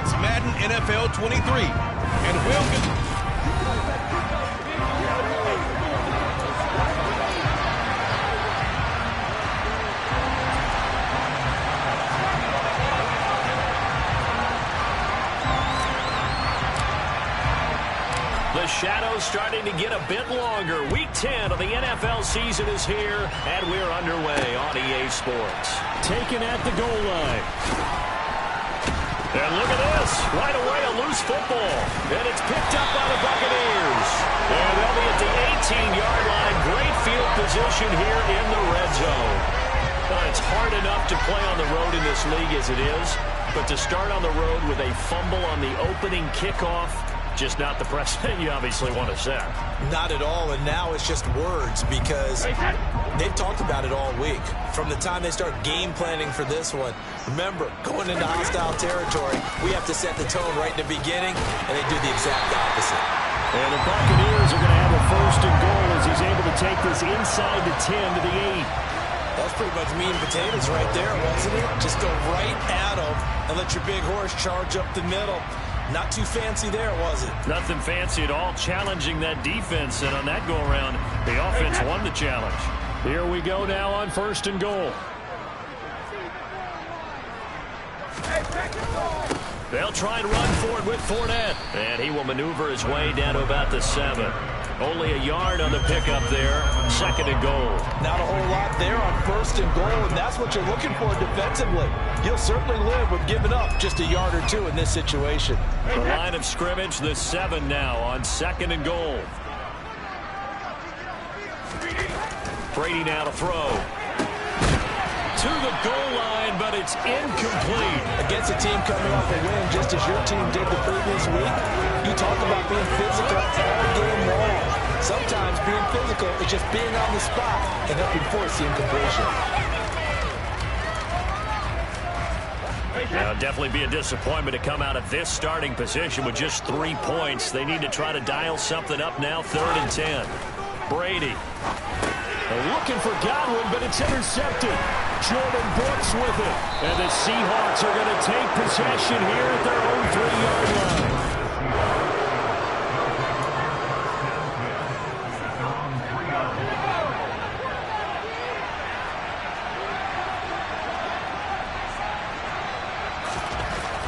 It's Madden NFL 23. And welcome. The shadow's starting to get a bit longer. Week 10 of the NFL season is here, and we're underway on EA Sports. Taken at the goal line. And look at this. Right away, a loose football. And it's picked up by the Buccaneers. And they'll be at the 18-yard line. Great field position here in the red zone. It's hard enough to play on the road in this league as it is, but to start on the road with a fumble on the opening kickoff, just not the precedent you obviously want to set. Not at all, and now it's just words because they've talked about it all week. From the time they start game planning for this one, remember, going into hostile territory, we have to set the tone right in the beginning, and they do the exact opposite. And the Buccaneers are going to have a first and goal as he's able to take this inside the 10 to the 8. That's pretty much meat and potatoes right there, wasn't it? Just go right at them and let your big horse charge up the middle. Not too fancy there, was it? Nothing fancy at all, challenging that defense, and on that go-around, the offense won the challenge. Here we go now on first and goal. They'll try and run for it with Fournette, and he will maneuver his way down to about the 7. Only a yard on the pickup there, second and goal. Not a whole lot there on first and goal, and that's what you're looking for defensively. You'll certainly live with giving up just a yard or two in this situation. The line of scrimmage, the 7 now on second and goal. Brady now to throw. To the goal line, but it's incomplete. Against a team coming off a win just as your team did the previous week, you talk about being physical all game long. Sometimes being physical is just being on the spot and helping force the incompletion. Now, definitely be a disappointment to come out of this starting position with just 3 points. They need to try to dial something up now, 3rd and 10. Brady. They're looking for Godwin, but it's intercepted. Jordan Brooks with it. And the Seahawks are going to take possession here at their own 3-yard line.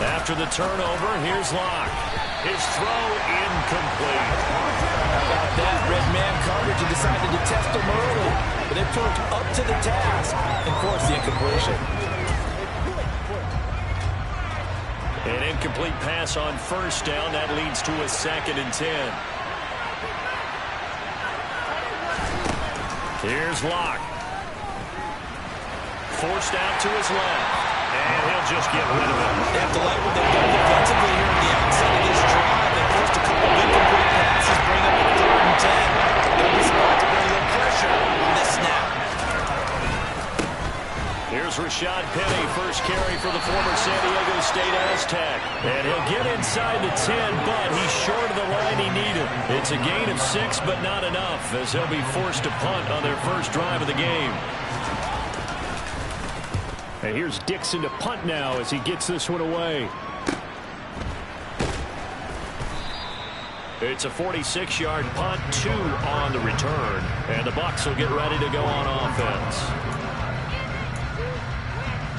After the turnover, here's Locke. His throw incomplete. How about that? Red man coverage and decided to test him early. But they proved up to the task and forced the incompletion. An incomplete pass on first down. That leads to a 2nd and 10. Here's Locke. Forced out to his left. And he'll just get rid of it. They have to like what they've done defensively here at the outset of this drive. They forced a couple of incomplete passes, bring up a 3rd and 10. They'll be smart to bring a little pressure on this snap. Here's Rashad Penny, first carry for the former San Diego State Aztec. And he'll get inside the 10, but he's short of the line he needed. It's a gain of 6, but not enough, as he'll be forced to punt on their first drive of the game. And here's Dixon to punt now as he gets this one away. It's a 46-yard punt, 2 on the return. And the Bucs will get ready to go on offense.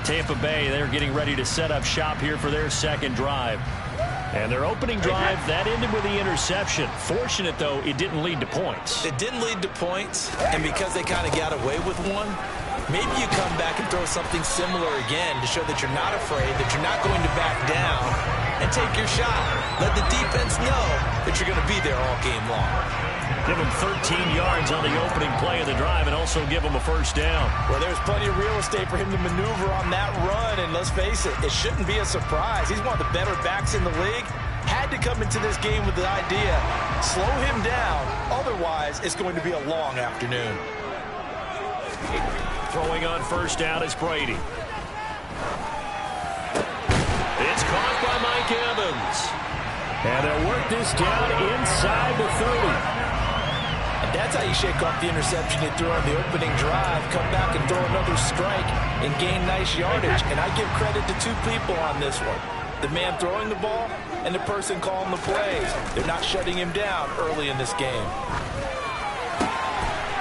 Tampa Bay, they're getting ready to set up shop here for their second drive. And their opening drive, that ended with the interception. Fortunate, though, it didn't lead to points. It didn't lead to points, and because they kind of got away with one, maybe you come back and throw something similar again to show that you're not afraid, that you're not going to back down, and take your shot. Let the defense know that you're going to be there all game long. Give them 13 yards on the opening play of the drive and also give them a first down. Well, there's plenty of real estate for him to maneuver on that run, and let's face it, it shouldn't be a surprise. He's one of the better backs in the league. Had to come into this game with the idea, slow him down, otherwise it's going to be a long afternoon. Throwing on first down is Brady. It's caught by Mike Evans. And they'll work this down inside the 30. And that's how you shake off the interception he threw on the opening drive, come back and throw another strike and gain nice yardage. And I give credit to 2 people on this one. the man throwing the ball and the person calling the plays. They're not shutting him down early in this game.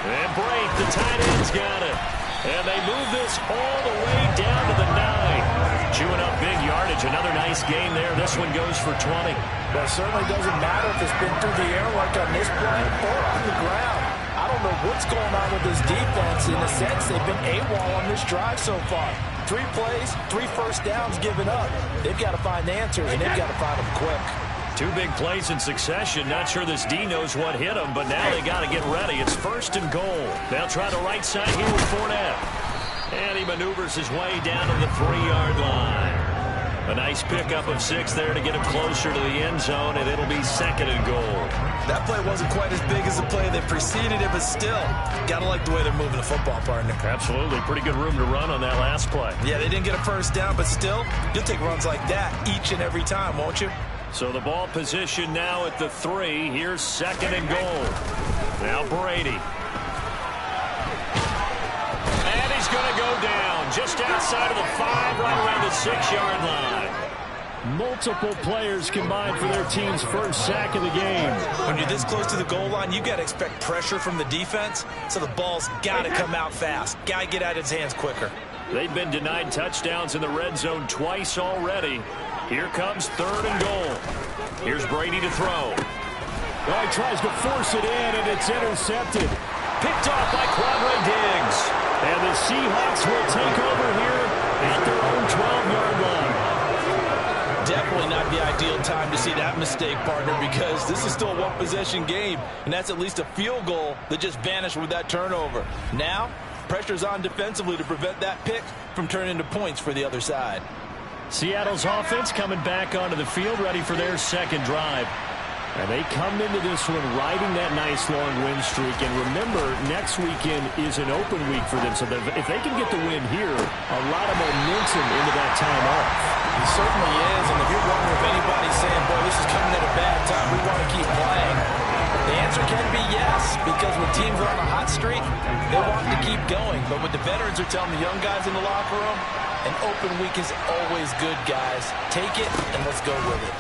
And Brate, the tight end's got it. And they move this all the way down to the 9. Chewing up big yardage. Another nice gain there. This one goes for 20. Well, it certainly doesn't matter if it's been through the air like on this play or on the ground. I don't know what's going on with this defense. In a sense, they've been AWOL on this drive so far. 3 plays, 3 first downs given up. They've got to find answers, and they've got to find them quick. 2 big plays in succession. Not sure this D knows what hit them, but now they got to get ready. It's 1st and goal. They'll try the right side here with Fournette. And he maneuvers his way down to the 3-yard line. A nice pickup of 6 there to get him closer to the end zone, and it'll be 2nd and goal. That play wasn't quite as big as the play that preceded it, but still, got to like the way they're moving the football, partner. Absolutely. Pretty good room to run on that last play. Yeah, they didn't get a first down, but still, you'll take runs like that each and every time, won't you? So the ball position now at the 3. Here's 2nd and goal. Now Brady. And he's going to go down just outside of the 5, right around the 6-yard line. Multiple players combined for their team's first sack of the game. When you're this close to the goal line, you got to expect pressure from the defense, so the ball's got to come out fast. Got to get out of his hands quicker. They've been denied touchdowns in the red zone twice already. Here comes 3rd and goal. Here's Brady to throw. Oh, he tries to force it in, and it's intercepted. Picked off by Quadre Diggs. And the Seahawks will take over here at their own 12-yard line. Definitely not the ideal time to see that mistake, partner, because this is still a one-possession game, and that's at least a field goal that just vanished with that turnover. Now, pressure's on defensively to prevent that pick from turning into points for the other side. Seattle's offense coming back onto the field, ready for their 2nd drive. And they come into this one riding that nice long win streak. And remember, next weekend is an open week for them. So if they can get the win here, a lot of momentum into that time off. It certainly is. And if you're wondering if anybody's saying, boy, this is coming at a bad time, we want to keep playing, the answer can be yes. Because when teams are on a hot streak, they want to keep going. But what the veterans are telling the young guys in the locker room, an open week is always good, guys. Take it, and let's go with it.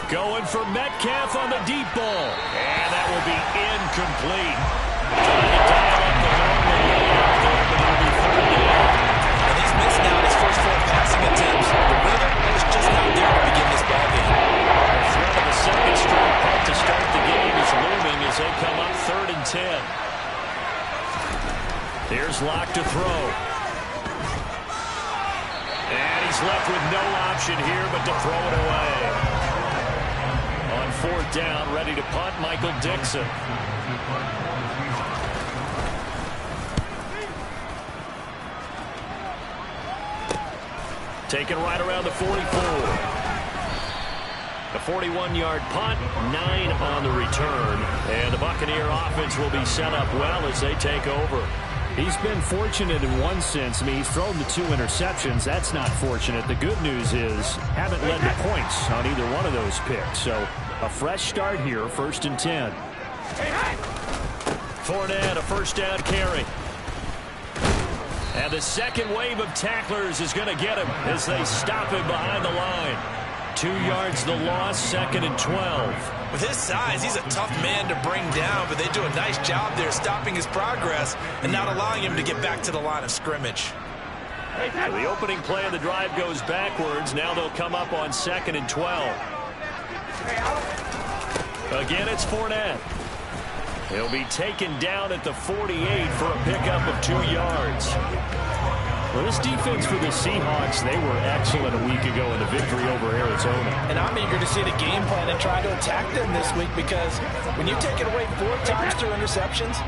Going for Metcalf on the deep ball. And that will be incomplete. Trying to dial up the long way out there, but it'll be 3rd down. And he's missed now his first 4 passing attempts. The rhythm is just not there to begin this ballgame. The threat of a 2nd straight punt to start the game is looming as they come up 3rd and 10. Here's Locke to throw. And he's left with no option here but to throw it away. On 4th down, ready to punt, Michael Dixon. Taken right around the 44. A 41-yard punt, 9 on the return. And the Buccaneer offense will be set up well as they take over. He's been fortunate in one sense. I mean, he's thrown the 2 interceptions. That's not fortunate. The good news is haven't led to points on either one of those picks. So a fresh start here, 1st and 10. Fournette, a 1st down carry. And the 2nd wave of tacklers is going to get him as they stop him behind the line. 2 yards the loss, 2nd and 12. With his size, he's a tough man to bring down, but they do a nice job there stopping his progress and not allowing him to get back to the line of scrimmage. So the opening play of the drive goes backwards. Now they'll come up on 2nd and 12. Again, it's Fournette. He'll be taken down at the 48 for a pickup of 2 yards. Well, this defense for the Seahawks, they were excellent a week ago in the victory over Arizona. And I'm eager to see the game plan and try to attack them this week, because when you take it away 4 times through interceptions,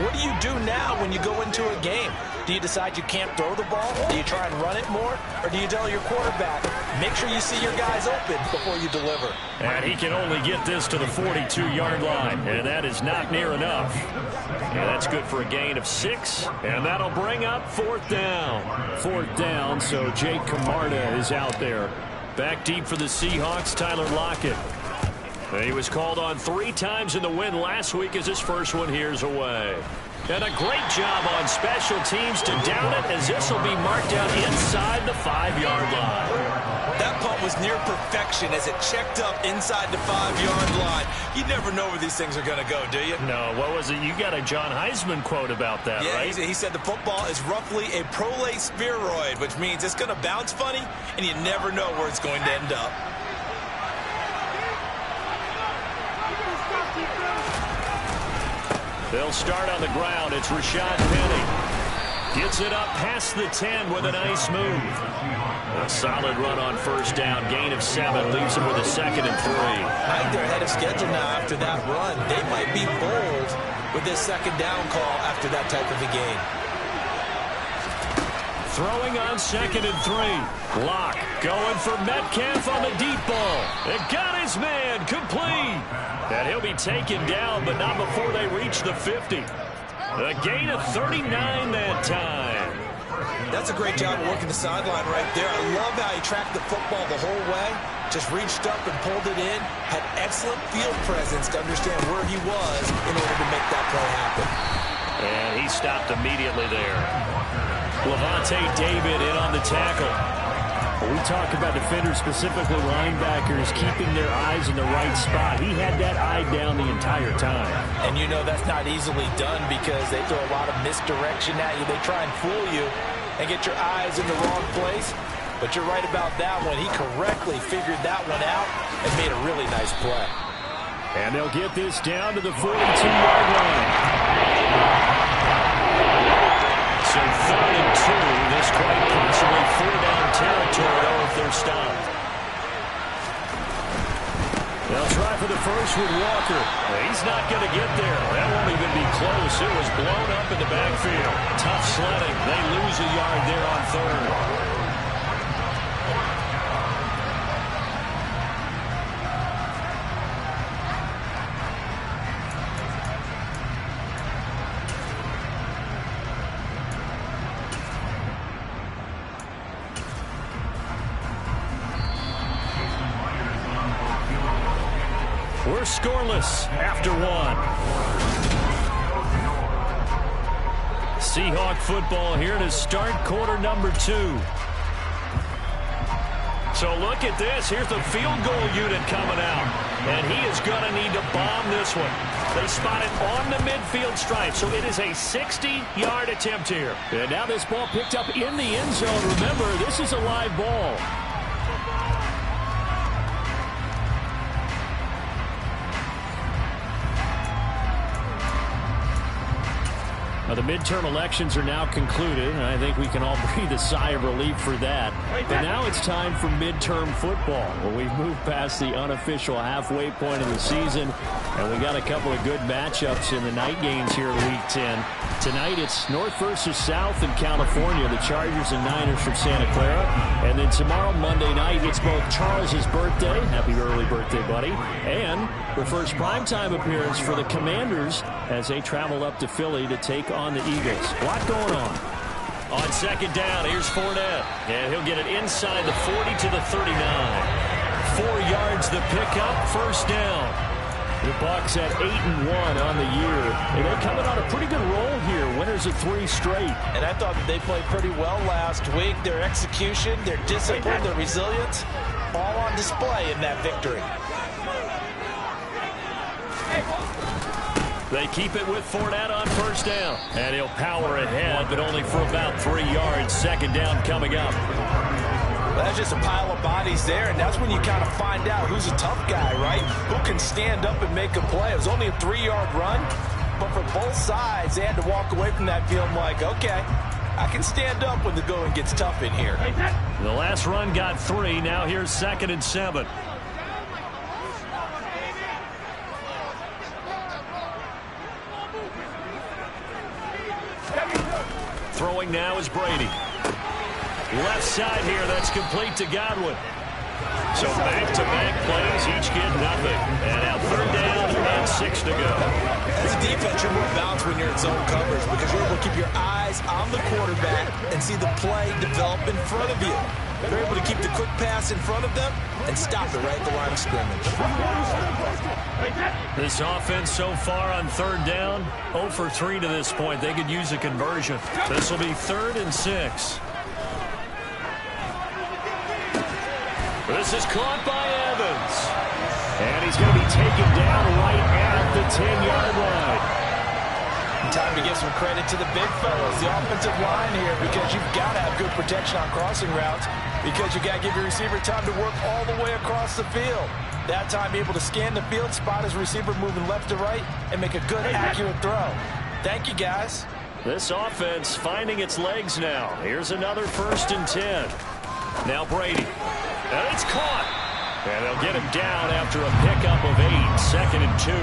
what do you do now when you go into a game? Do you decide you can't throw the ball? Do you try and run it more? Or do you tell your quarterback, make sure you see your guys open before you deliver? And he can only get this to the 42-yard line, and that is not near enough. And that's good for a gain of 6, and that'll bring up 4th down. 4th down, so Jake Camarda is out there. Back deep for the Seahawks, Tyler Lockett. He was called on 3 times in the win last week as his first one here's away. And a great job on special teams to down it, as this will be marked out inside the 5-yard line. That punt was near perfection as it checked up inside the 5-yard line. You never know where these things are going to go, do you? No, what was it? You got a John Heisman quote about that, yeah, right? He said the football is roughly a prolate spheroid, which means it's going to bounce funny, and you never know where it's going to end up. They'll start on the ground. It's Rashad Penny. Gets it up past the 10 with a nice move. A solid run on first down. Gain of 7 leaves him with a 2nd and 3. I think they're ahead of schedule now after that run. They might be bold with this 2nd down call after that type of a game. Throwing on 2nd and 3. Lock going for Metcalf on the deep ball. It got his man complete. And he'll be taken down, but not before they reach the 50. A gain of 39 that time. That's a great job of working the sideline right there. I love how he tracked the football the whole way. Just reached up and pulled it in. Had excellent field presence to understand where he was in order to make that play happen. And he stopped immediately there. Levante David in on the tackle. We talk about defenders, specifically linebackers, keeping their eyes in the right spot. He had that eye down the entire time. And you know that's not easily done because they throw a lot of misdirection at you. They try and fool you and get your eyes in the wrong place. But you're right about that one. He correctly figured that one out and made a really nice play. And they'll get this down to the 42-yard line. So 3rd and 2, this quite possibly 4-down territory though if they're stopped. They'll try for the first with Walker. He's not going to get there. That won't even be close. It was blown up in the backfield. Tough sledding. They lose a yard there on 3rd. We're scoreless after 1. Seahawk football here to start quarter number 2. So look at this. Here's the field goal unit coming out. And he is going to need to bomb this one. They spot it on the midfield stripe. So it is a 60-yard attempt here. And now this ball picked up in the end zone. Remember, this is a live ball. Now, the midterm elections are now concluded, and I think we can all breathe a sigh of relief for that. But now it's time for midterm football. Well, we've moved past the unofficial halfway point of the season, and we got a couple of good matchups in the night games here in Week 10. Tonight, it's North versus South in California, the Chargers and Niners from Santa Clara. And then tomorrow, Monday night, it's both Charles's birthday, happy early birthday, buddy, and the first primetime appearance for the Commanders as they travel up to Philly to take on the Eagles. A lot going on. On 2nd down, here's Fournette. And he'll get it inside the 40 to the 39. 4 yards the pickup, 1st down. The Bucs at 8-1 on the year. And they're coming on a pretty good roll here. Winners of 3 straight. And I thought that they played pretty well last week. Their execution, their discipline, their resilience, all on display in that victory. They keep it with Fournette on 1st down. And he'll power ahead, but only for about 3 yards. 2nd down coming up. That's just a pile of bodies there, and that's when you kind of find out who's a tough guy, right? Who can stand up and make a play. It was only a 3-yard run, but for both sides, they had to walk away from that feeling like, okay, I can stand up when the going gets tough in here. The last run got 3. Now here's 2nd and 7. Throwing now is Brady. Left side here, that's complete to Godwin. So back-to-back plays, each get nothing. And now 3rd down and 6 to go. As a defense, you're more balanced when you're in zone coverage because you're able to keep your eyes on the quarterback and see the play develop in front of you. They're able to keep the quick pass in front of them and stop it right at the line of scrimmage. This offense so far on third down, 0 for 3 to this point. They could use a conversion. This will be 3rd and 6. This is caught by Evans. And he's going to be taken down right at the 10-yard line. Time to give some credit to the big fellas, the offensive line here, because you've got to have good protection on crossing routes, because you got to give your receiver time to work all the way across the field. That time able to scan the field, spot his receiver moving left to right, and make a good, accurate throw. Thank you, guys. This offense finding its legs now. Here's another 1st and 10. Now Brady. And it's caught. And they'll get him down after a pickup of 8. 2nd and 2.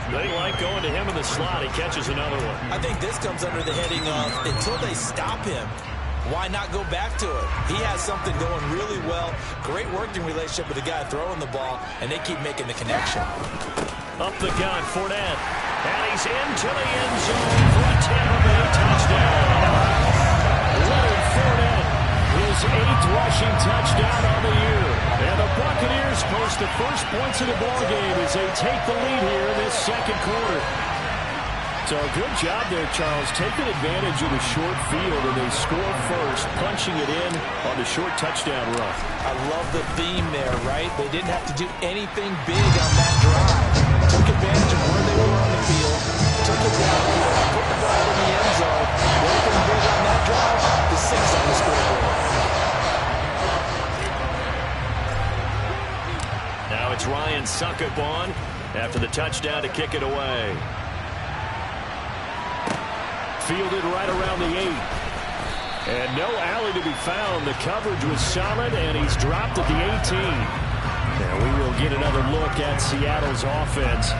They like going to him in the slot. He catches another one. I think this comes under the heading of until they stop him, why not go back to it? He has something going really well. Great working relationship with the guy throwing the ball, and they keep making the connection. Up the gun, Fournette. And he's into the end zone for a Tampa Bay touchdown. Leonard Fournette, his 8th rushing touchdown on the year. And the Buccaneers post the first points of the ballgame as they take the lead here in this 2nd quarter. So good job there, Charles, taking advantage of the short field, and they score first, punching it in on the short touchdown run. I love the theme there, right? They didn't have to do anything big on that drive. Took advantage of where they were on the field, took it downfield, put the ball in the end zone. One thing big on that drive, the 6 on the scoreboard. Now it's Ryan Suckup on after the touchdown to kick it away. Fielded right around the 8. And no alley to be found. The coverage was solid, and he's dropped at the 18. Now we will get another look at Seattle's offense.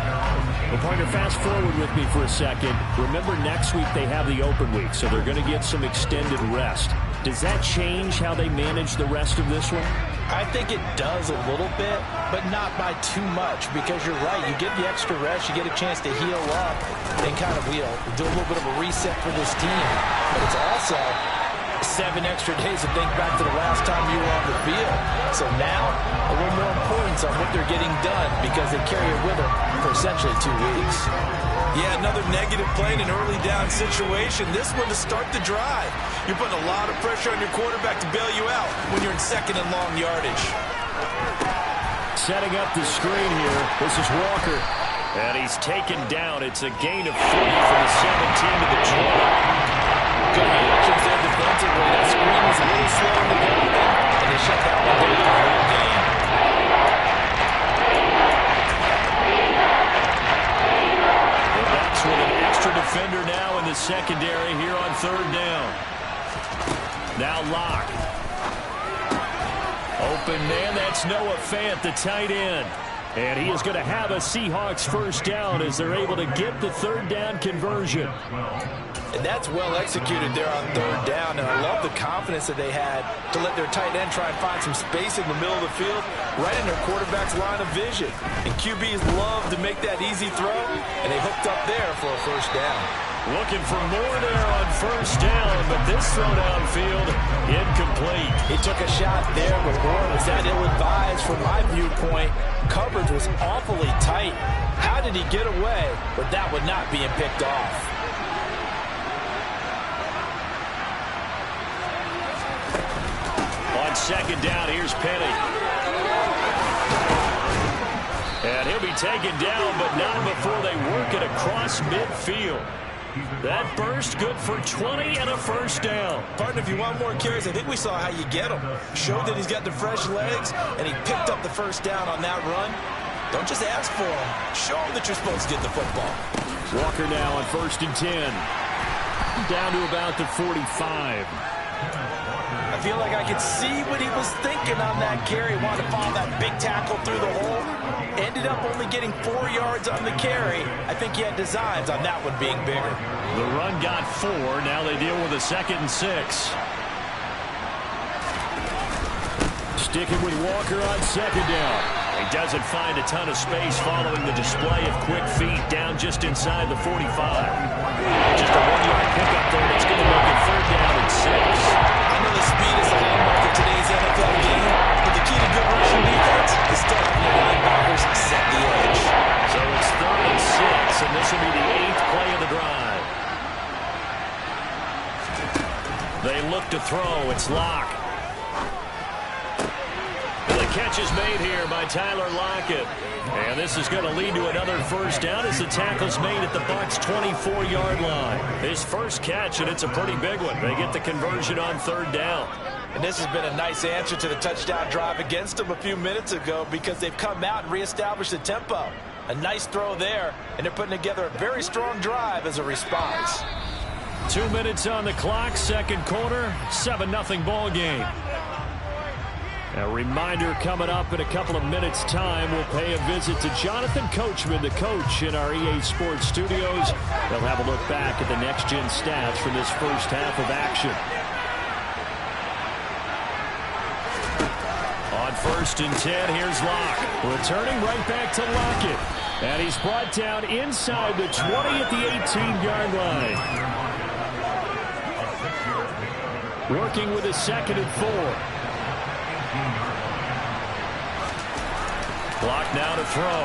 Well, partner, fast forward with me for a second. Remember, next week they have the open week, so they're going to get some extended rest. Does that change how they manage the rest of this one? I think it does a little bit, but not by too much, because you're right. You get the extra rest, you get a chance to heal up, and kind of do a little bit of a reset for this team. But it's also 7 extra days to think back to the last time you were on the field. So now, a little more importance on what they're getting done, because they carry it with them for essentially 2 weeks. Yeah, another negative play in an early down situation. This one to start the drive. You're putting a lot of pressure on your quarterback to bail you out when you're in 2nd and long yardage. Setting up the screen here. This is Walker. And he's taken down. It's a gain of 3 from the 17 to the 20. Good actions there defensively. That screen was a little slow in the beginning, and they shut that one down for the game. With an extra defender now in the secondary here on 3rd down. Now Locke. Open man, that's Noah Fant, the tight end. And he is going to have a Seahawks 1st down as they're able to get the 3rd down conversion. And that's well executed there on 3rd down. And I love the confidence that they had to let their tight end try and find some space in the middle of the field, right in their quarterback's line of vision. And QBs love to make that easy throw, and they hooked up there for a 1st down. Looking for more there on 1st down, but this throw downfield incomplete. He took a shot there, but boy, was that ill-advised from my viewpoint. Coverage was awfully tight. How did he get away with that one not being picked off? On 2nd down, here's Penny. And he'll be taken down, but not before they work it across midfield. That burst good for 20 and a 1st down. Partner, if you want more carries, I think we saw how you get him. Showed that he's got the fresh legs, and he picked up the 1st down on that run. Don't just ask for him. Show him that you're supposed to get the football. Walker now on 1st and 10. Down to about the 45. I feel like I could see what he was thinking on that carry. Wanted to follow that big tackle through the hole. Ended up only getting 4 yards on the carry. I think he had designs on that one being bigger. The run got 4. Now they deal with a 2nd and 6. Sticking with Walker on 2nd down. He doesn't find a ton of space following the display of quick feet down just inside the 45. Just a 1-yard pickup there. That's going to make it 3rd down and 6. I know the speed is a hallmark of They look to throw. It's Locke. And the catch is made here by Tyler Lockett. And this is going to lead to another first down as the tackle's made at the Bucs' 24-yard line. His first catch, and it's a pretty big one. They get the conversion on third down. And this has been a nice answer to the touchdown drive against them a few minutes ago because they've come out and reestablished the tempo. A nice throw there, and they're putting together a very strong drive as a response. 2 minutes on the clock, second quarter, 7-0 ball game. A reminder coming up in a couple of minutes' time. We'll pay a visit to Jonathan Coachman, the coach in our EA Sports studios. They'll have a look back at the next-gen stats from this first half of action. On 1st and 10, here's Locke. Returning right back to Lockett. And he's brought down inside the 20 at the 18-yard line. Working with a 2nd and 4. Locke now to throw.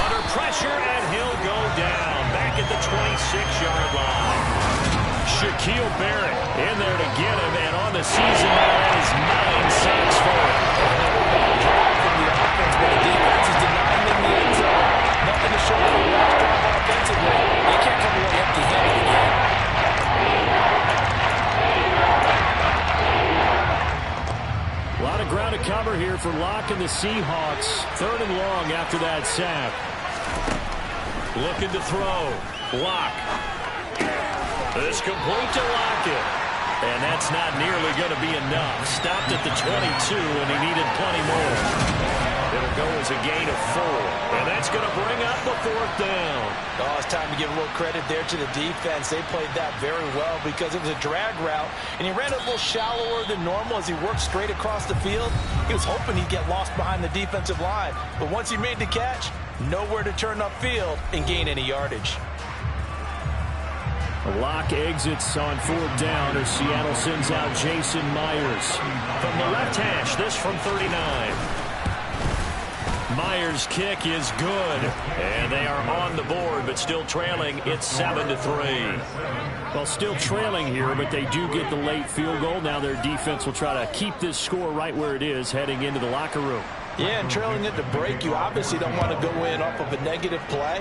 Under pressure, and he'll go down. Back at the 26-yard line. Shaquille Barrett in there to get him, and on the season now, that is 9 sacks for him. From the offense, but the defense is denying them the end zone. Nothing to show for the last drive offensively. You can't come away empty-handed again. A lot of ground to cover here for Locke and the Seahawks. 3rd and long after that sack. Looking to throw. Locke. This complete to Lockett. And that's not nearly going to be enough. Stopped at the 22, and he needed plenty more. It'll go as a gain of 4. And that's going to bring up the 4th down. Oh, it's time to give a little credit there to the defense. They played that very well because it was a drag route, and he ran a little shallower than normal as he worked straight across the field. He was hoping he'd get lost behind the defensive line. But once he made the catch, nowhere to turn upfield and gain any yardage. Locke exits on 4th down as Seattle sends out Jason Myers. From the left hash, this from 39. Myers' kick is good, and they are on the board, but still trailing. It's 7-3. Well, still trailing here, but they do get the late field goal. Now their defense will try to keep this score right where it is heading into the locker room. Yeah, and trailing it to break, you obviously don't want to go in off of a negative play.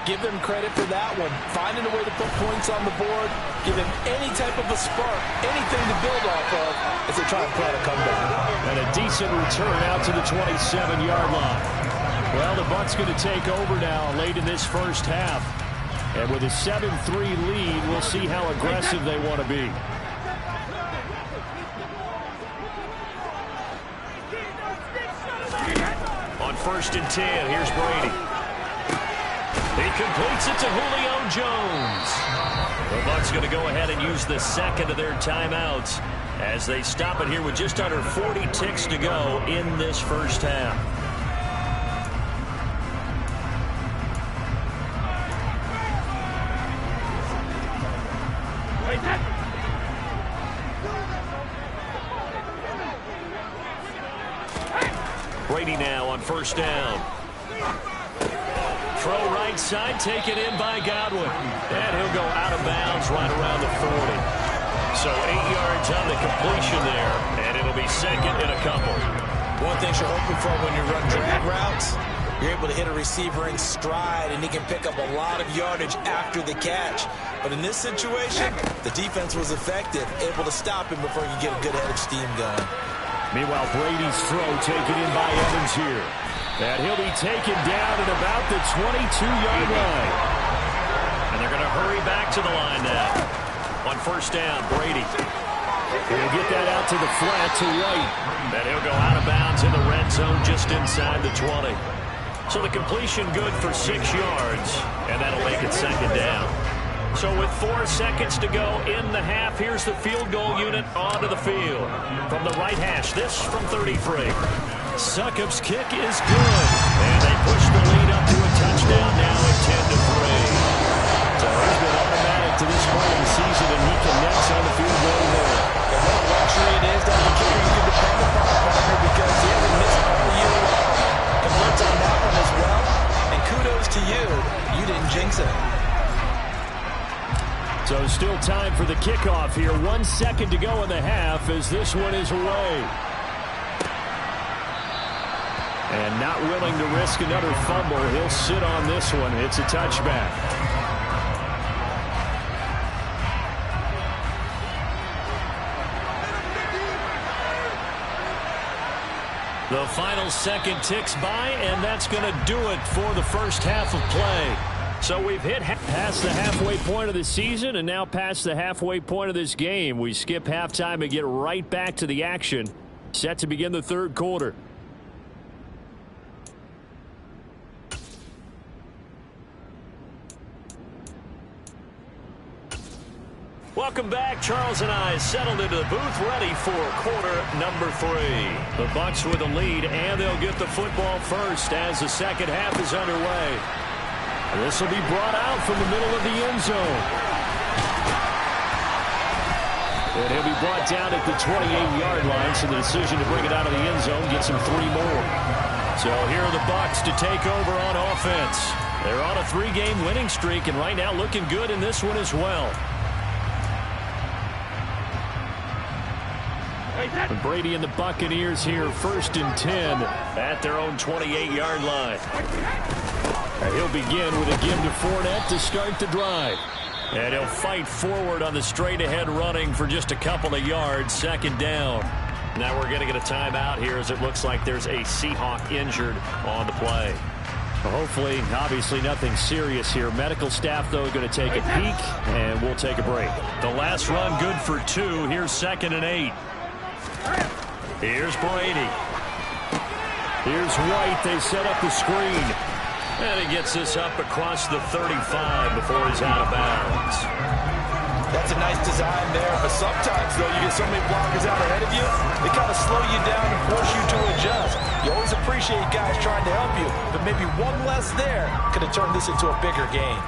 Give them credit for that one. Finding a way to put points on the board, give them any type of a spark, anything to build off of as they try and plan a comeback. And a decent return out to the 27-yard line. Well, the Bucs going to take over now late in this first half. And with a 7-3 lead, we'll see how aggressive they want to be. On 1st and 10, here's Brady. He completes it to Julio Jones. The Bucs going to go ahead and use the 2nd of their timeouts as they stop it here with just under 40 ticks to go in this first half. Brady now on 1st down. Throw right side, taken in by Godwin. And he'll go out of bounds right around the 40. So 8 yards on the completion there, and it'll be 2nd and a couple. One thing you're hoping for when you run drag routes, you're able to hit a receiver in stride, and he can pick up a lot of yardage after the catch. But in this situation, the defense was effective, able to stop him before you get a good head of steam going. Meanwhile, Brady's throw taken in by Evans here. And he'll be taken down at about the 22-yard line. And they're going to hurry back to the line now. On 1st down, Brady. He'll get that out to the flat to White. And he'll go out of bounds in the red zone just inside the 20. So the completion good for 6 yards. And that'll make it 2nd down. So with 4 seconds to go in the half, here's the field goal unit onto the field. From the right hash, this from 33. Succop's kick is good. And they push the lead up to a touchdown now at 10-3. So he's been automatic to this point of the season, and he connects on the field goal there. And what a luxury it is to have a kicker you can depend upon, partner, because he hasn't missed all year long. Congrats on that one as well. And kudos to you. You didn't jinx it. So still time for the kickoff here. 1 second to go in the half as this one is away. And not willing to risk another fumble. He'll sit on this one. It's a touchback. The final second ticks by, and that's going to do it for the first half of play. So we've hit past the halfway point of the season and now past the halfway point of this game. We skip halftime and get right back to the action. Set to begin the third quarter. Welcome back. Charles and I settled into the booth ready for quarter number 3. The Bucs with a lead, and they'll get the football first as the second half is underway. This will be brought out from the middle of the end zone. And he'll be brought down at the 28-yard line, so the decision to bring it out of the end zone gets him 3 more. So here are the Bucs to take over on offense. They're on a 3-game winning streak, and right now looking good in this one as well. Brady and the Buccaneers here, 1st and 10 at their own 28-yard line. He'll begin with a give to Fournette to start the drive. And he'll fight forward on the straight-ahead running for just a couple of yards, 2nd down. Now we're going to get a timeout here as it looks like there's a Seahawk injured on the play. Well, hopefully, obviously nothing serious here. Medical staff, though, going to take a peek, and we'll take a break. The last run good for 2. Here's 2nd and 8. Here's Brady. Here's White. They set up the screen. And he gets this up across the 35 before he's out of bounds. That's a nice design there, but sometimes, though, you get so many blockers out ahead of you, they kind of slow you down and force you to adjust. You always appreciate guys trying to help you, but maybe one less there could have turned this into a bigger game.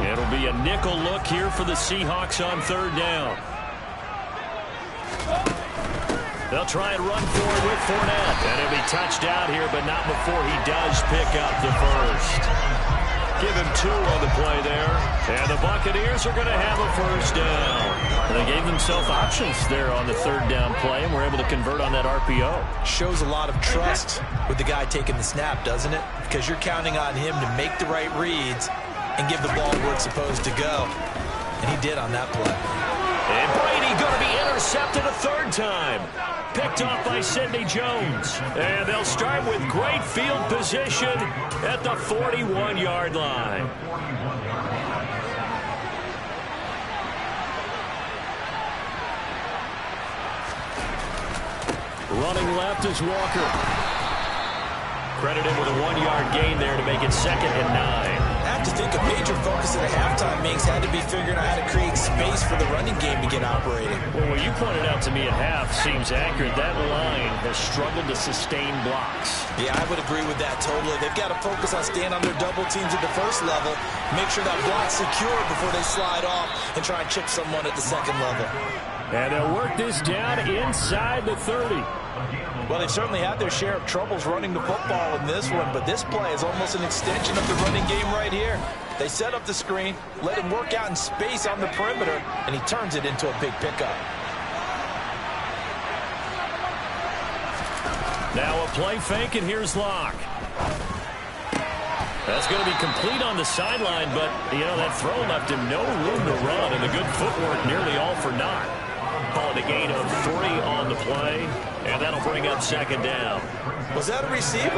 It'll be a nickel look here for the Seahawks on 3rd down. They'll try and run forward with Fournette. And he'll be touched out here, but not before he does pick up the first. Give him 2 on the play there. And the Buccaneers are going to have a 1st down. They gave themselves options there on the 3rd down play, and were able to convert on that RPO. Shows a lot of trust with the guy taking the snap, doesn't it? Because you're counting on him to make the right reads and give the ball where it's supposed to go. And he did on that play. And Brady going to be intercepted a 3rd time. Picked off by Sidney Jones. And they'll start with great field position at the 41-yard line. Running left is Walker. Credit him with a 1-yard gain there to make it 2nd and 9. I have to think a major focus of the halftime mix had to be figuring out how to create space for the running game to get operating. Well, what you pointed out to me at half seems accurate. That line has struggled to sustain blocks. Yeah, I would agree with that totally. They've got to focus on staying on their double teams at the first level, make sure that block's secure before they slide off and try and chip someone at the 2nd level. And they'll work this down inside the 30. Well, they've certainly had their share of troubles running the football in this one, but this play is almost an extension of the running game right here. They set up the screen, let him work out in space on the perimeter, and he turns it into a big pickup. Now a play fake, and here's Locke. That's going to be complete on the sideline, but, you know, that throw left him no room to run, and the good footwork nearly all for naught. Calling a gain of 3 on the play, and that'll bring up 2nd down. Was that a receiver?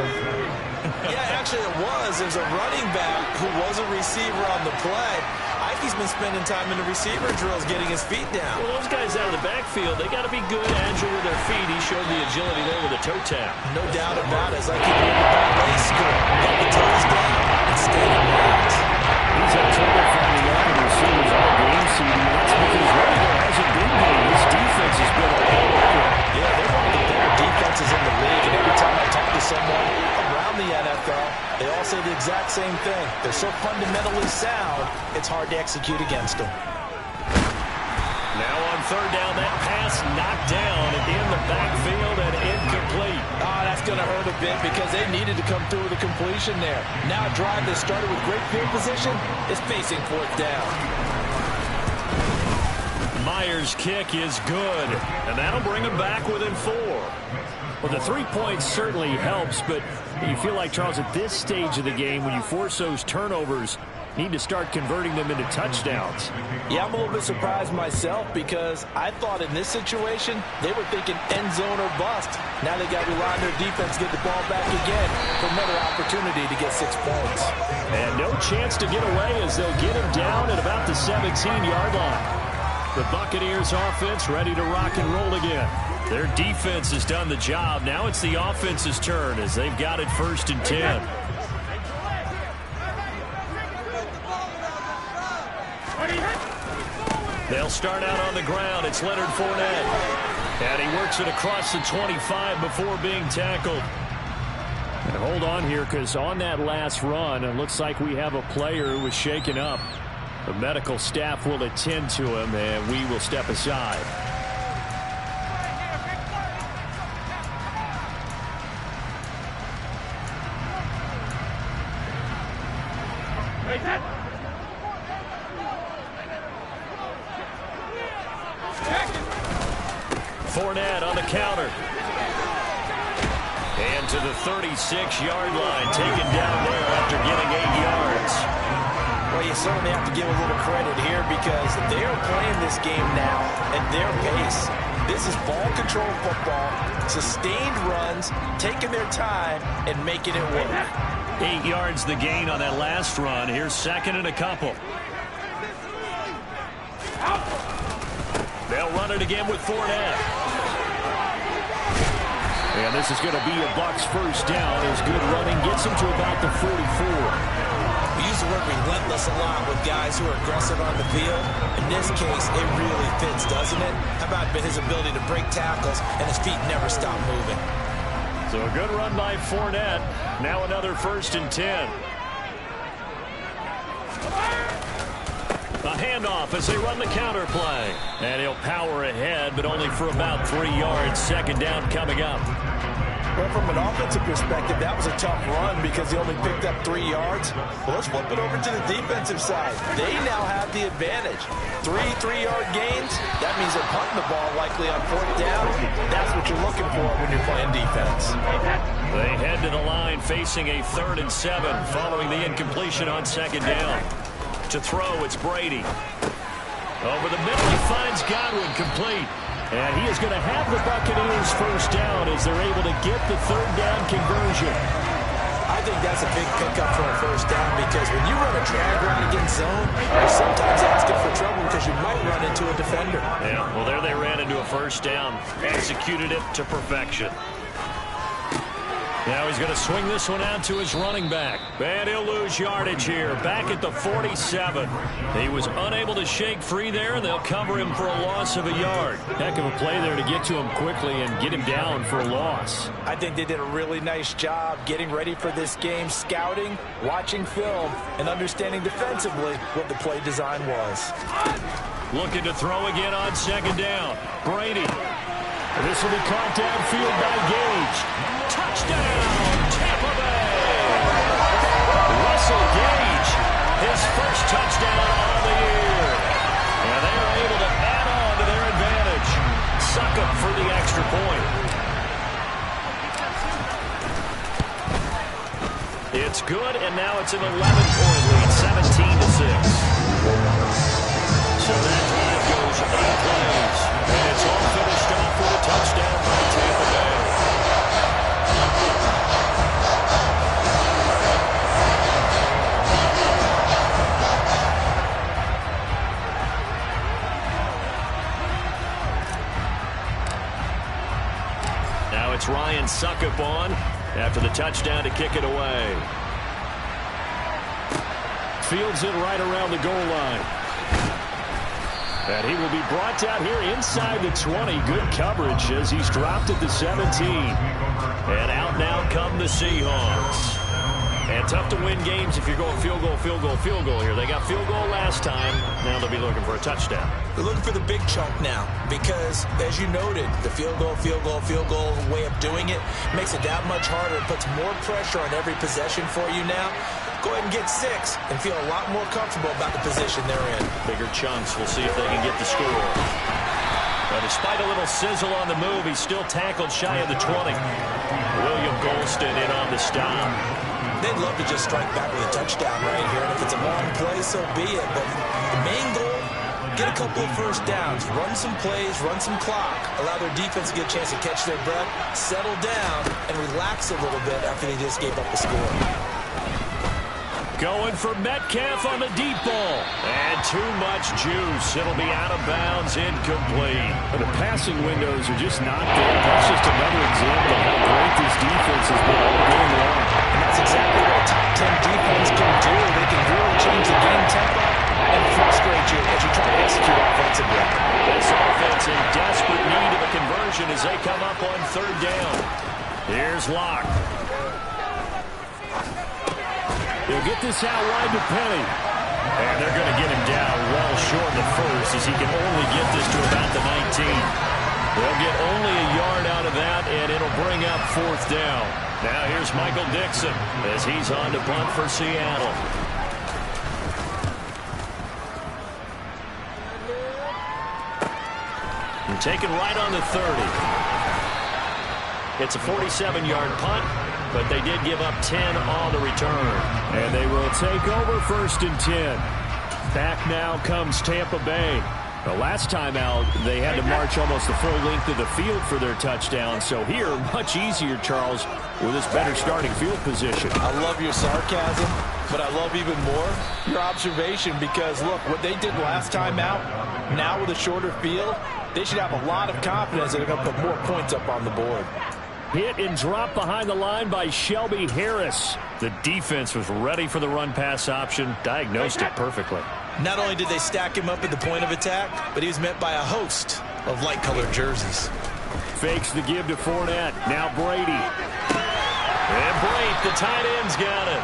Yeah, actually it was. There's a running back who was a receiver on the play. Ike's been spending time in the receiver drills getting his feet down. Well, those guys out of the backfield, they got to be good, agile with their feet. He showed the agility there with a toe tap. No doubt about it. It's like he ran the ballet school. Got the toes down and stayed in bounds. He's had trouble finding open receivers all game, CD. That's because right there hasn't been good. This defense has been all over. Yeah, they're one of the better defenses in the league, and every time I talk to someone around the NFL, they all say the exact same thing. They're so fundamentally sound, it's hard to execute against them. Now on 3rd down, that pass knocked down in the backfield and incomplete. Oh, that's going to hurt a bit because they needed to come through with a completion there. Now a drive that started with great field position is facing 4th down. Myers' kick is good, and that'll bring him back within 4. Well, the 3 points certainly helps, but you feel like, Charles, at this stage of the game, when you force those turnovers, you need to start converting them into touchdowns. Yeah, I'm a little bit surprised myself because I thought in this situation they were thinking end zone or bust. Now they got to rely on their defense to get the ball back again for another opportunity to get 6 points. And no chance to get away as they'll get him down at about the 17-yard line. The Buccaneers offense ready to rock and roll again. Their defense has done the job. Now it's the offense's turn as they've got it 1st and 10. They'll start out on the ground. It's Leonard Fournette. And he works it across the 25 before being tackled. And hold on here, because on that last run, it looks like we have a player who was shaken up. The medical staff will attend to him, and we will step aside. Fournette on the counter. And to the 36-yard line, taken down there after getting 8 yards. Well, you certainly have to give a little credit here because they are playing this game now at their pace. This is ball control football, sustained runs, taking their time, and making it work. 8 yards the gain on that last run. Here's 2nd and a couple. They'll run it again with Fournette. And this is going to be a Bucs first down as good running gets him to about the 44. We use the word relentless a lot with guys who are aggressive on the field. In this case, it really fits, doesn't it? How about his ability to break tackles and his feet never stop moving? So a good run by Fournette. Now another 1st and 10. A handoff as they run the counter play. And he'll power ahead, but only for about 3 yards. 2nd down coming up. Well, from an offensive perspective, that was a tough run because he only picked up 3 yards. Well, let's flip it over to the defensive side. They now have the advantage. 3 3-yard gains. That means they're punting the ball likely on 4th down. That's what you're looking for when you're playing defense. They head to the line facing a 3rd and 7 following the incompletion on 2nd down. To throw, it's Brady. Over the middle, he finds Godwin complete. And he is going to have the Buccaneers first down as they're able to get the 3rd down conversion. I think that's a big pickup for a first down because when you run a drag route against zone, you're sometimes asking for trouble because you might run into a defender. Yeah, well, there they ran into a first down. Executed it to perfection. Now he's going to swing this one out to his running back. And he'll lose yardage here. Back at the 47. He was unable to shake free there, and they'll cover him for a loss of a yard. Heck of a play there to get to him quickly and get him down for a loss. I think they did a really nice job getting ready for this game, scouting, watching film, and understanding defensively what the play design was. Looking to throw again on 2nd down. Brady. This will be caught downfield by Gage. Touchdown, Tampa Bay! Russell Gage, his first touchdown of the year. And they are able to add on to their advantage. Suck up for the extra point. It's good, and now it's an 11-point lead, 17-6. So that drive goes 8 plays, and it's all finished off with a touchdown by Tampa Bay. Now it's Ryan Suckup on after the touchdown to kick it away. Fields it right around the goal line. And he will be brought down here inside the 20. Good coverage as he's dropped at the 17. And out now come the Seahawks. And tough to win games if you're going field goal, field goal, field goal here. They got field goal last time. Now they'll be looking for a touchdown. They're looking for the big chunk now because, as you noted, the field goal way of doing it makes it that much harder. It puts more pressure on every possession for you now. go ahead and get 6 and feel a lot more comfortable about the position they're in. Bigger chunks. We'll see if they can get the score. But despite a little sizzle on the move, he's still tackled shy of the 20. William Golston in on the stop. They'd love to just strike back with a touchdown right here, and if it's a long play, so be it. But the main goal, get a couple of first downs, run some plays, run some clock, allow their defense to get a chance to catch their breath, settle down, and relax a little bit after they just gave up the score. Going for Metcalf on the deep ball. And too much juice. It'll be out of bounds, incomplete. The passing windows are just not there. That's just another example of how great this defense has been all game long. And that's exactly what a top 10 defense can do. They can really change the game tempo and frustrate you as you try to execute offensively. This offense in desperate need of a conversion as they come up on 3rd down. Here's Locke. They'll get this out wide to Penny. And they're going to get him down well short of the first as he can only get this to about the 19. They'll get only a yard out of that, and it'll bring up 4th down. Now here's Michael Dixon as he's on to punt for Seattle. And taken right on the 30. It's a 47-yard punt, but they did give up 10 on the return. And they will take over 1st and 10. Back now comes Tampa Bay. The last time out, they had to march almost the full length of the field for their touchdown. So here, much easier, Charles, with this better starting field position. I love your sarcasm, but I love even more your observation because, look, what they did last time out, now with a shorter field, they should have a lot of confidence that they're going to put more points up on the board. Hit and drop behind the line by Shelby Harris. The defense was ready for the run-pass option, diagnosed it perfectly. Not only did they stack him up at the point of attack, but he was met by a host of light-colored jerseys. Fakes the give to Fournette. Now Brady. And Brady, the tight end's got it.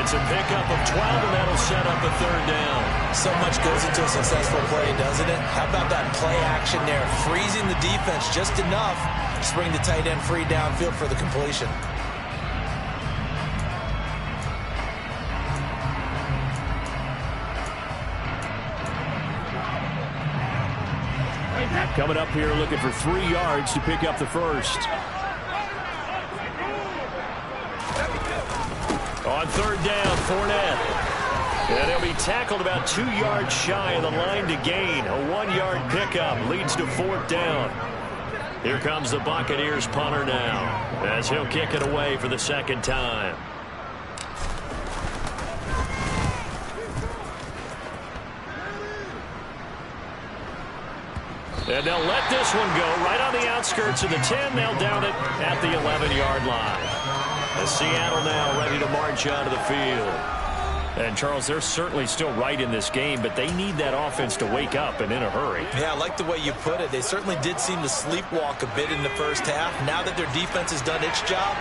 It's a pickup of 12, and that'll set up a 3rd down. So much goes into a successful play, doesn't it? How about that play action there? Freezing the defense just enough to bring the tight end free downfield for the completion. Coming up here looking for 3 yards to pick up the first. On 3rd down, Fournette. And he'll be tackled about 2 yards shy of the line to gain. A 1-yard pickup leads to 4th down. Here comes the Buccaneers punter now as he'll kick it away for the 2nd time. And they'll let this one go right on the outskirts of the 10. They'll down it at the 11-yard line. As Seattle now ready to march out of the field. And, Charles, they're certainly still right in this game, but they need that offense to wake up and in a hurry. Yeah, I like the way you put it. They certainly did seem to sleepwalk a bit in the first half. Now that their defense has done its job,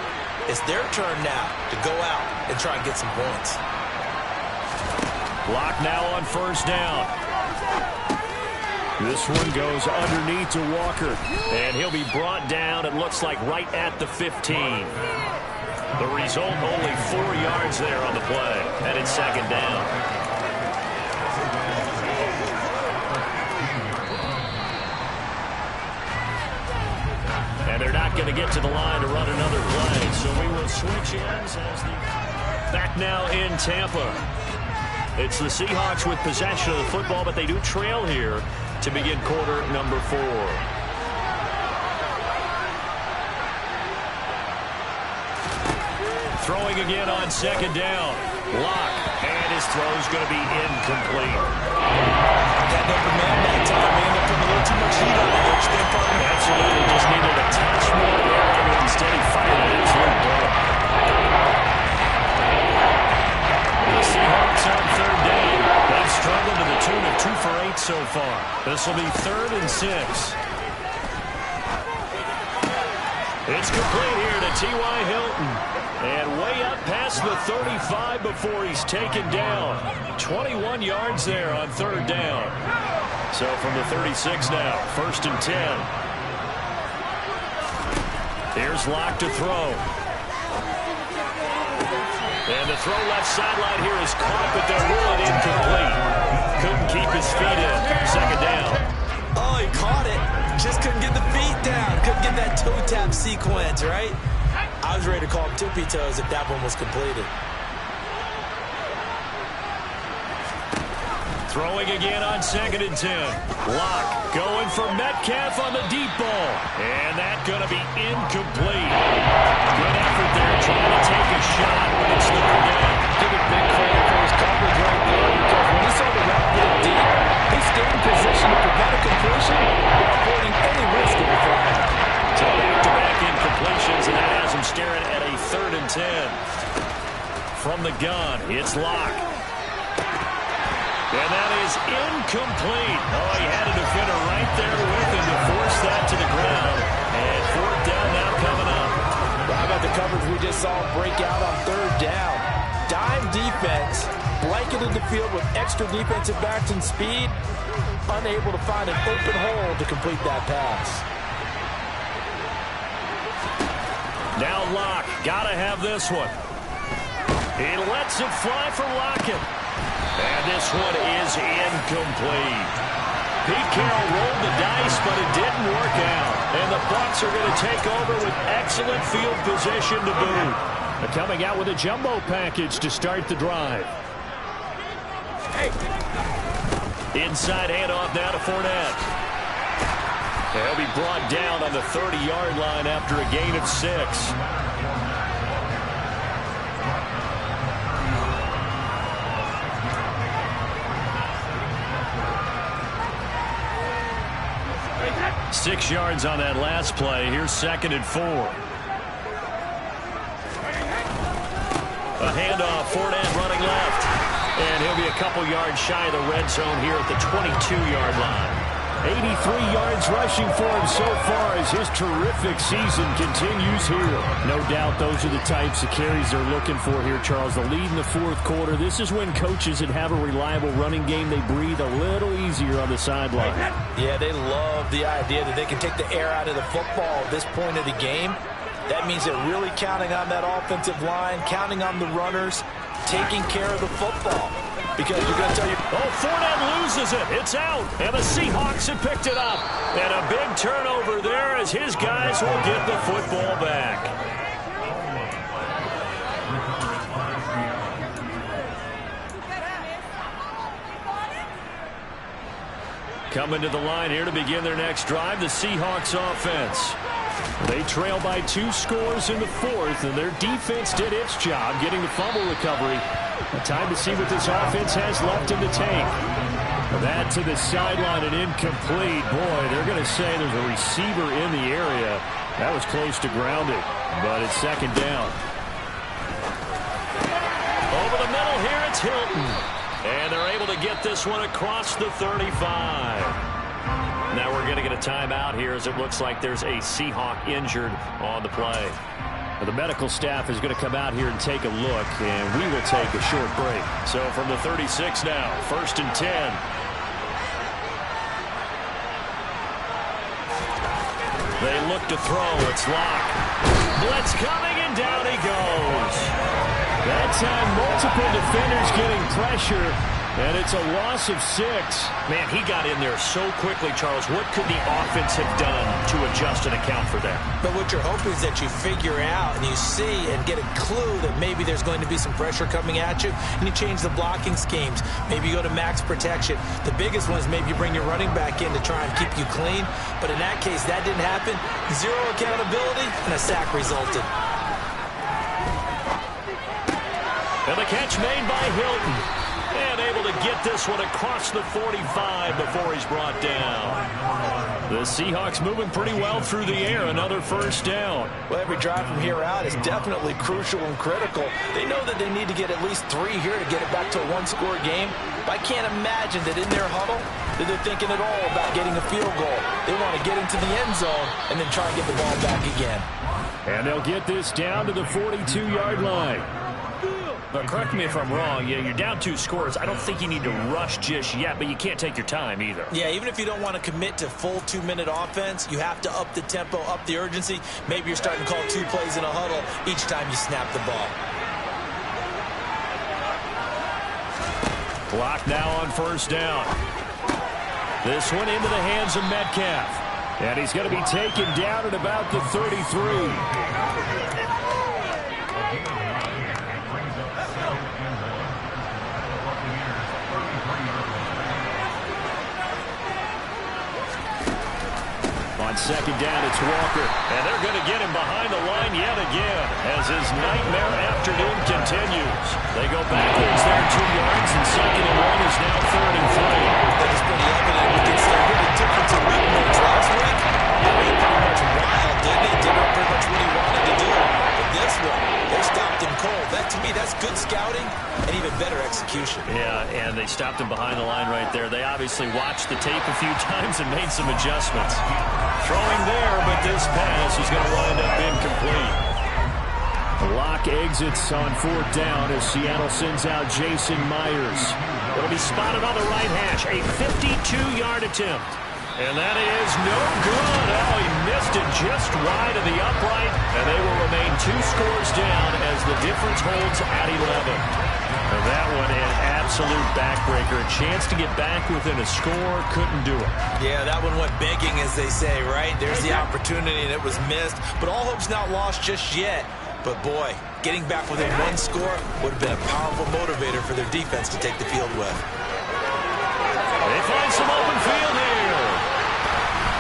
it's their turn now to go out and try and get some points. Block now on 1st down. This one goes underneath to Walker. And he'll be brought down, it looks like, right at the 15. The result, only 4 yards there on the play. And it's 2nd down. And they're not going to get to the line to run another play. So we will switch ends as the... Back now in Tampa. It's the Seahawks with possession of the football, but they do trail here to begin quarter number 4. Throwing again on 2nd down. Locke, and his throw's going to be incomplete. Got number man that time. He ended up putting a little too much heat on it. Absolutely, just needed a touch more air, and instead he fired an absolute bullet. The Seahawks on 3rd down. They've struggled to the tune of 2 for 8 so far. This will be 3rd and 6. It's complete here to T.Y. Hilton. And way up past the 35 before he's taken down. 21 yards there on 3rd down. So from the 36 now, 1st and 10. Here's Locke to throw. And the throw left sideline here is caught, but they're ruling incomplete. Couldn't keep his feet in. Second down. Oh, he caught it. Just couldn't get the feet down. Couldn't get that toe tap sequence, right? I was ready to call him tippy toes if that one was completed. Throwing again on 2nd and 10. Lock going for Metcalf on the deep ball. And that's going to be incomplete. Good effort there trying to take a shot, but it's third down. Give it big credit for his coverage right there, because when he saw the route get deep, he stayed in position to prevent a completion while avoiding any risk of a flag. So back-to-back incompletions, and that has him staring at a 3rd and 10. From the gun, it's Lock. And that is incomplete. Oh, he had a defender right there with him to force that to the ground. And 4th down now coming up. Well, how about the coverage we just saw break out on 3rd down? Dime defense, blanketed the field with extra defensive backs and speed, unable to find an open hole to complete that pass. Now Lock, gotta have this one. He lets it fly for Lockett. And this one is incomplete. Pete Carroll rolled the dice, but it didn't work out. And the Bucs are going to take over with excellent field position to boot. They're coming out with a jumbo package to start the drive. Inside handoff now to Fournette. He'll be brought down on the 30-yard line after a gain of 6. Six yards on that last play. Here's 2nd and 4. A handoff. Fournette running left. And he'll be a couple yards shy of the red zone here at the 22-yard line. 83 yards rushing for him so far as his terrific season continues here. No doubt those are the types of carries they're looking for here, Charles. The lead in the 4th quarter. This is when coaches that have a reliable running game, they breathe a little easier on the sideline. Yeah, they love the idea that they can take the air out of the football at this point of the game. That means they're really counting on that offensive line, counting on the runners, taking care of the football. Because you're going to tell you, oh, Fournette loses it. It's out. And the Seahawks have picked it up. And a big turnover there as his guys will get the football back. Coming to the line here to begin their next drive, the Seahawks offense. They trail by 2 scores in the 4th, and their defense did its job getting the fumble recovery. Time to see what this offense has left in the tank. That to the sideline and incomplete. Boy, they're going to say there's a receiver in the area. That was close to grounded, but it's 2nd down. Over the middle here, it's Hilton. And they're able to get this one across the 35. Now we're going to get a timeout here as it looks like there's a Seahawk injured on the play. The medical staff is going to come out here and take a look, and we will take a short break. So from the 36 now, 1st and 10. They look to throw. It's Lock. Blitz coming, and down he goes. That time, multiple defenders getting pressure, and it's a loss of 6. Man, he got in there so quickly, Charles. What could the offense have done to adjust and account for that? But what you're hoping is that you figure out and you see and get a clue that maybe there's going to be some pressure coming at you, and you change the blocking schemes. Maybe you go to max protection. The biggest one is maybe you bring your running back in to try and keep you clean. But in that case, that didn't happen. 0 accountability, and a sack resulted. And the catch made by Hilton. And able to get this one across the 45 before he's brought down. The Seahawks moving pretty well through the air. Another 1st down. Well, every drive from here out is definitely crucial and critical. They know that they need to get at least 3 here to get it back to a 1-score game. But I can't imagine that in their huddle that they're thinking at all about getting a field goal. They want to get into the end zone and then try and get the ball back again. And they'll get this down to the 42-yard line. But correct me if I'm wrong, you're down 2 scores. I don't think you need to rush just yet, but you can't take your time either. Yeah, even if you don't want to commit to full 2-minute offense, you have to up the tempo, up the urgency. Maybe you're starting to call 2 plays in a huddle each time you snap the ball. Clock now on first down. This one into the hands of Metcalf. And he's going to be taken down at about the 33. On second down, it's Walker. And they're going to get him behind the line yet again as his nightmare afternoon continues. They go backwards there 2 yards, and second and 1 is now 3rd and 3. That is pretty evident. You can say what a difference a week makes. Last week, he went pretty much wild, didn't he? Did pretty much what he wanted to do. But this one, they stopped him cold. That, to me, that's good scouting and even better execution. Yeah, and they stopped him behind the line right there. They obviously watched the tape a few times and made some adjustments. Throwing there, but this pass is going to wind up incomplete. Lock exits on 4th down as Seattle sends out Jason Myers. It'll be spotted on the right hash. A 52-yard attempt. And that is no good. Oh, he missed it just wide of the upright. And they will remain 2 scores down as the difference holds at 11. And that one an absolute backbreaker. A chance to get back within a score. Couldn't do it. Yeah, that one went begging, as they say, right? There's the opportunity, and it was missed. But all hope's not lost just yet. But, boy, getting back within 1 score would have been a powerful motivator for their defense to take the field with. They find some open field here.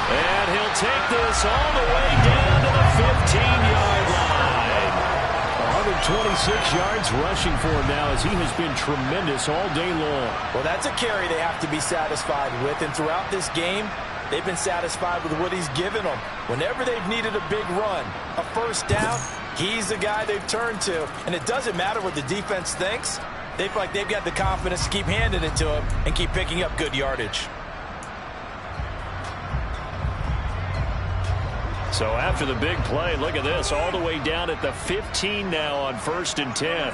And he'll take this all the way down to the 15-yard line. 126 yards rushing for him now as he has been tremendous all day long. Well, that's a carry they have to be satisfied with. And throughout this game, they've been satisfied with what he's given them. Whenever they've needed a big run, a first down, he's the guy they've turned to. And it doesn't matter what the defense thinks. They feel like they've got the confidence to keep handing it to him and keep picking up good yardage. So after the big play, look at this, all the way down at the 15 now on 1st and 10.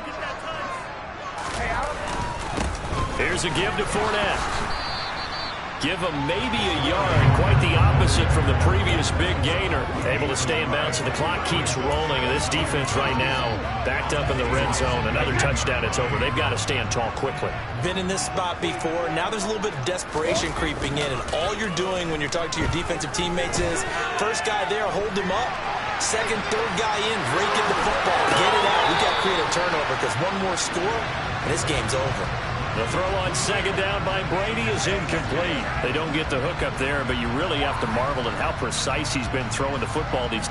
Here's a give to Fournette. Give him maybe a yard, quite the opposite from the previous big gainer. Able to stay in bounds, so the clock keeps rolling. And this defense right now, backed up in the red zone. Another touchdown, it's over. They've got to stand tall quickly. Been in this spot before. Now there's a little bit of desperation creeping in. And all you're doing when you're talking to your defensive teammates is, first guy there, hold him up. Second, third guy in, break in the football, get it out. We got to create a turnover because one more score, and this game's over. The throw on second down by Brady is incomplete. They don't get the hook up there, but you really have to marvel at how precise he's been throwing the football these.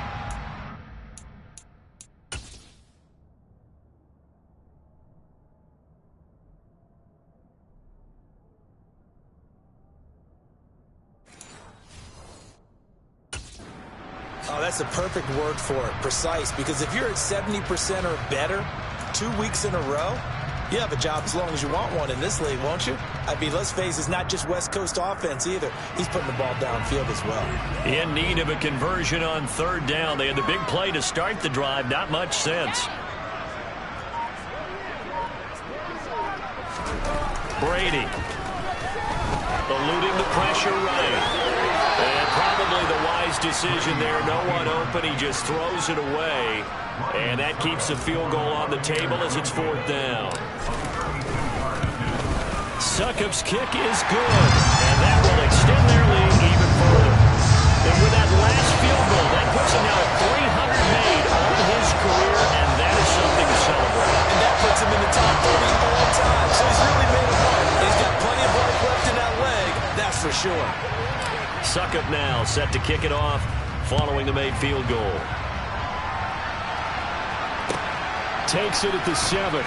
Oh, that's the perfect word for it, precise, because if you're at 70% or better 2 weeks in a row, you have a job as long as you want one in this league, won't you? I mean, let's face it, it's not just West Coast offense either. He's putting the ball downfield as well. In need of a conversion on 3rd down. They had the big play to start the drive. Not much sense. Brady. Eluding the pressure right. And probably the wise decision there. No one open. He just throws it away. And that keeps the field goal on the table as it's 4th down. Succop's kick is good. And that will extend their lead even further. And with that last field goal, that puts him now at 300 made on his career. And that is something to celebrate. And that puts him in the top 30 all time. So he's really made a mark. He's got plenty of life left in that leg. That's for sure. Succop now set to kick it off following the made field goal. Takes it at the 7.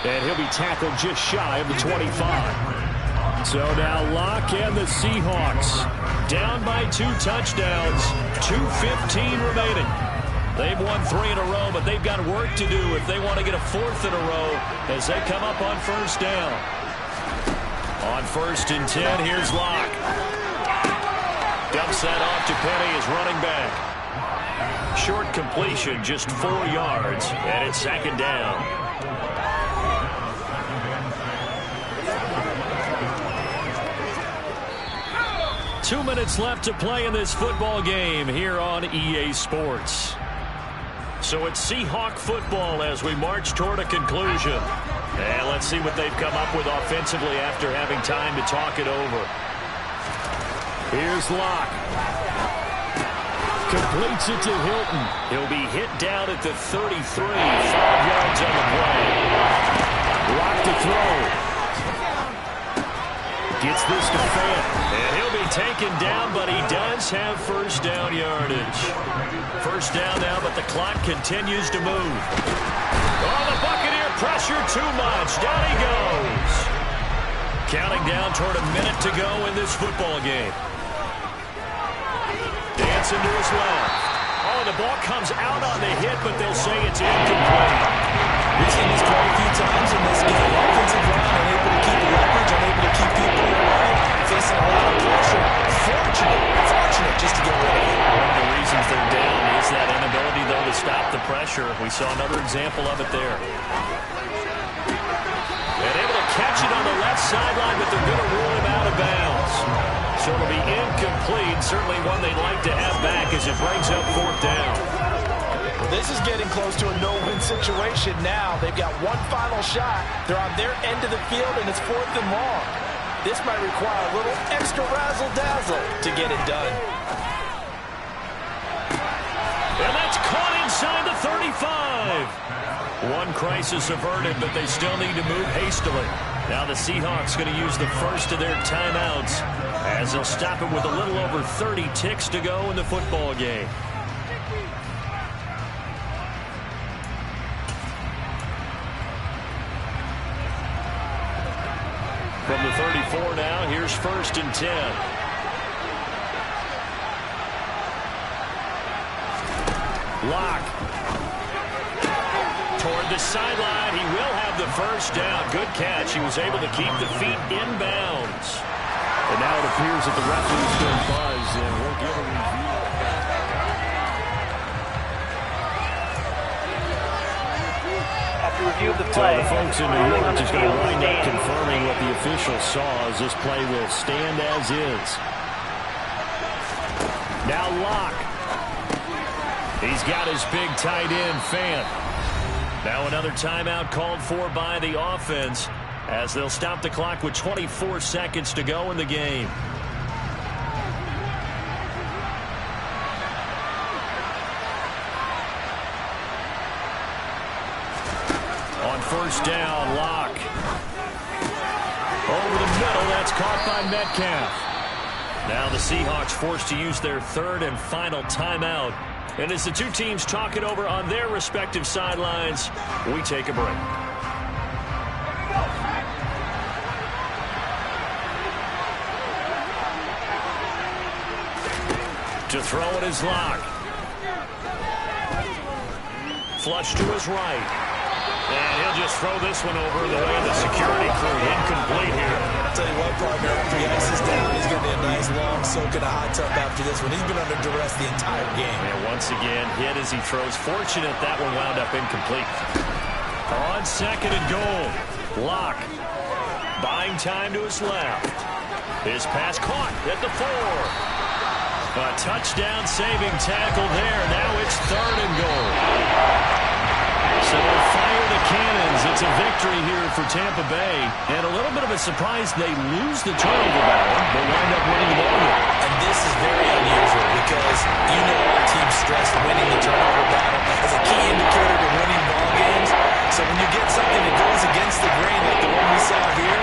And he'll be tackled just shy of the 25. So now Locke and the Seahawks down by 2 touchdowns. 2:15 remaining. They've won 3 in a row, but they've got work to do if they want to get a 4th in a row as they come up on 1st down. On 1st and 10, here's Locke. Dumps that off to Penny as running back. Short completion, just 4 yards, and it's 2nd down. Two minutes left to play in this football game here on EA Sports. So it's Seahawk football as we march toward a conclusion. And let's see what they've come up with offensively after having time to talk it over. Here's Locke. Completes it to Hilton. He'll be hit down at the 33. 5 yards on the play. Locke to throw. Gets this to Fant. And he'll be taken down, but he does have first down yardage. First down now, but the clock continues to move. Oh, the Buccaneer pressure too much. Down he goes. Counting down toward a minute to go in this football game. Dancing to his left. Oh, the ball comes out on the hit, but they'll say it's incomplete. We've seen this quite a few times in this game. Offensive line unable to keep leverage, unable to keep people away, facing a lot of pressure. Fortunate just to get rid of it. One of the reasons they're down is that inability, though, to stop the pressure. We saw another example of it there. And able to catch it on the left sideline, but they're going to rule him out of bounds. So it'll be incomplete. Certainly one they'd like to have back as it brings up 4th down. Well, this is getting close to a no-win situation now. They've got one final shot. They're on their end of the field, and it's 4th and long. This might require a little extra razzle-dazzle to get it done. And that's caught inside the 35. One crisis averted, but they still need to move hastily. Now the Seahawks going to use the first of their timeouts as they'll stop it with a little over 30 ticks to go in the football game. From the 34 now, here's 1st and 10. Locke. Toward the sideline, he will have the first down. Good catch. He was able to keep the feet in bounds. And now it appears that the referee's going to buzz, and we'll get a review. After review of the play, so the folks in New York just going to wind up confirming what the official saw as this play will stand as is. Now Locke. He's got his big tight end, Fant. Now another timeout called for by the offense as they'll stop the clock with 24 seconds to go in the game. On 1st down, Locke. Over the middle, that's caught by Metcalf. Now the Seahawks forced to use their 3rd and final timeout. And as the two teams talk it over on their respective sidelines, we take a break. To throw it is Locke. Flush to his right. And he'll just throw this one over the way of the security crew. Incomplete here. I'll tell you what, partner, after he ices down, he's going to be a nice long soak in a hot tub after this one. He's been under duress the entire game. And once again, hit as he throws. Fortunate that one wound up incomplete. On 2nd and goal, Locke buying time to his left. His pass caught at the 4. A touchdown saving tackle there. Now it's 3rd and goal. So they'll fire the cannons. It's a victory here for Tampa Bay. And a little bit of a surprise, they lose the turnover battle, but wind up winning the ball game. And this is very unusual because you know our team stressed winning the turnover battle as a key indicator to winning ball games. So when you get something that goes against the grain like the one we saw here,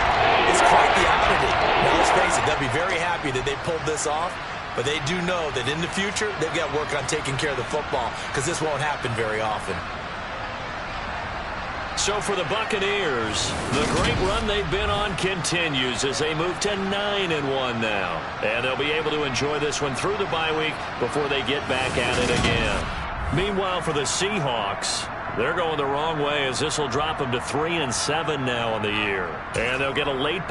it's quite the oddity. Now let's face it, they'll be very happy that they pulled this off. But they do know that in the future, they've got work on taking care of the football because this won't happen very often. So for the Buccaneers, the great run they've been on continues as they move to 9-1 now. And they'll be able to enjoy this one through the bye week before they get back at it again. Meanwhile, for the Seahawks, they're going the wrong way as this will drop them to 3-7 now on the year. And they'll get a late